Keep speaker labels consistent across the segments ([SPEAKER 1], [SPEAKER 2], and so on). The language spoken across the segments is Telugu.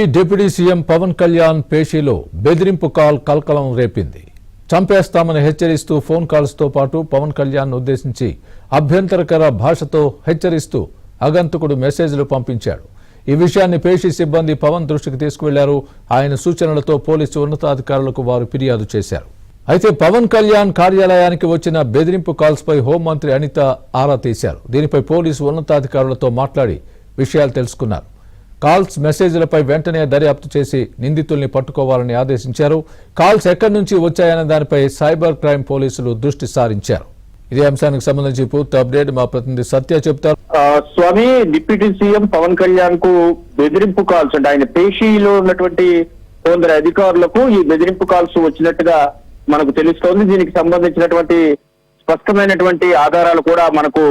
[SPEAKER 1] AP deputy CM Pawan Kalyan పేషీలో బెదిరింపు కాల్ కలకలం రేపింది. చంపేస్తామని హెచ్చరిస్తూ ఫోన్ కాల్స్ తో పాటు పవన్ కళ్యాణ్ ఉద్దేశించి అభ్యంతరకర భాషతో హెచ్చరిస్తూ అగంతకుడు మెసేజ్లు పంపించాడు. ఈ విషయాన్ని పేషీ సిబ్బంది పవన్ దృష్టికి తీసుకువెళ్లారు. ఆయన సూచనలతో పోలీసు ఉన్నతాధికారులకు వారు ఫిర్యాదు చేశారు. అయితే పవన్ కళ్యాణ్ కార్యాలయానికి వచ్చిన బెదిరింపు కాల్స్ పై హోంమంత్రి అనిత ఆరా తీశారు. దీనిపై పోలీసు ఉన్నతాధికారులతో మాట్లాడి విషయాలు తెలుసుకున్నారు. కాల్స్ మెసేజ్లపై వెంటనే దర్యాప్తు చేసి నిందితుల్ని పట్టుకోవాలని ఆదేశించారు. కాల్స్ ఎక్కడి నుంచి వచ్చాయనే దానిపై సైబర్ క్రైమ్ పోలీసులు దృష్టి సారించారు. ఇదే అంశానికి సంబంధించి పూర్తి అప్డేట్ మా ప్రతినిధి సత్య చెప్తారు.
[SPEAKER 2] స్వామి, డిప్యూటీ సీఎం పవన్ కళ్యాణ్ కు బెదిరింపు కాల్స్ అంటే ఆయన పేషీలో ఉన్నటువంటి కొందరు అధికారులకు ఈ బెదిరింపు కాల్స్ వచ్చినట్టుగా మనకు తెలుస్తోంది. దీనికి సంబంధించినటువంటి స్పష్టమైనటువంటి ఆధారాలు కూడా మనకు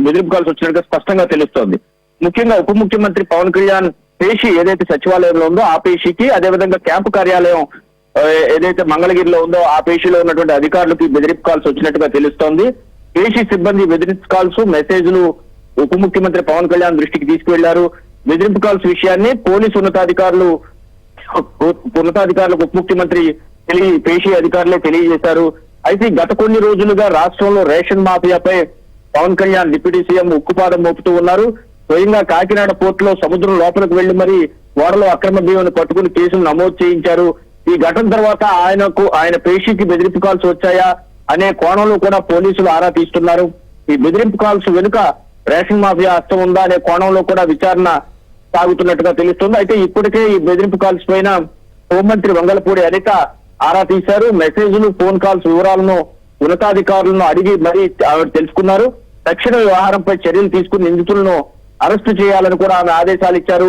[SPEAKER 2] బెదిరింపు కాల్స్ వచ్చినట్టుగా స్పష్టంగా తెలుస్తోంది. ముఖ్యంగా ఉప ముఖ్యమంత్రి పవన్ కళ్యాణ్ పేషీ ఏదైతే సచివాలయంలో ఉందో ఆ పేషీకి, అదేవిధంగా క్యాంపు కార్యాలయం ఏదైతే మంగళగిరిలో ఉందో ఆ పేషీలో ఉన్నటువంటి అధికారులకి బెదిరింపు కాల్స్ వచ్చినట్టుగా తెలుస్తోంది. పేషీ సిబ్బంది బెదిరింపు కాల్స్ మెసేజ్లు ఉప ముఖ్యమంత్రి పవన్ కళ్యాణ్ దృష్టికి తీసుకువెళ్లారు. బెదిరింపు కాల్స్ విషయాన్ని పోలీసు ఉన్నతాధికారులకు ఉప ముఖ్యమంత్రి పేషీ అధికారులే తెలియజేశారు. అయితే గత కొన్ని రోజులుగా రాష్ట్రంలో రేషన్ మాఫియాపై పవన్ కళ్యాణ్ డిప్యూటీ సీఎం ఉక్కుపాదం మోపుతూ ఉన్నారు. స్వయంగా కాకినాడ పోర్టులో సముద్రం లోపలికి వెళ్లి మరి ఓడలో అక్రమ బియ్యాన్ని పట్టుకుని కేసులు నమోదు చేయించారు. ఈ ఘటన తర్వాత ఆయన పేషీకి బెదిరింపు కాల్స్ వచ్చాయా అనే కోణంలో కూడా పోలీసులు ఆరా తీస్తున్నారు. ఈ బెదిరింపు కాల్స్ వెనుక రేషన్ మాఫియా హస్తం ఉందా అనే కోణంలో కూడా విచారణ సాగుతున్నట్టుగా తెలుస్తుంది. అయితే ఇప్పటికే ఈ బెదిరింపు కాల్స్ పైన హోంమంత్రి వంగలపూడి అనిత ఆరా తీశారు. మెసేజ్లు, ఫోన్ కాల్స్ వివరాలను ఉన్నతాధికారులను అడిగి మరీ తెలుసుకున్నారు. తక్షణ వ్యవహారంపై చర్యలు తీసుకుని నిందితులను అరెస్టు చేయాలని కూడా ఆమె ఆదేశాలు ఇచ్చారు.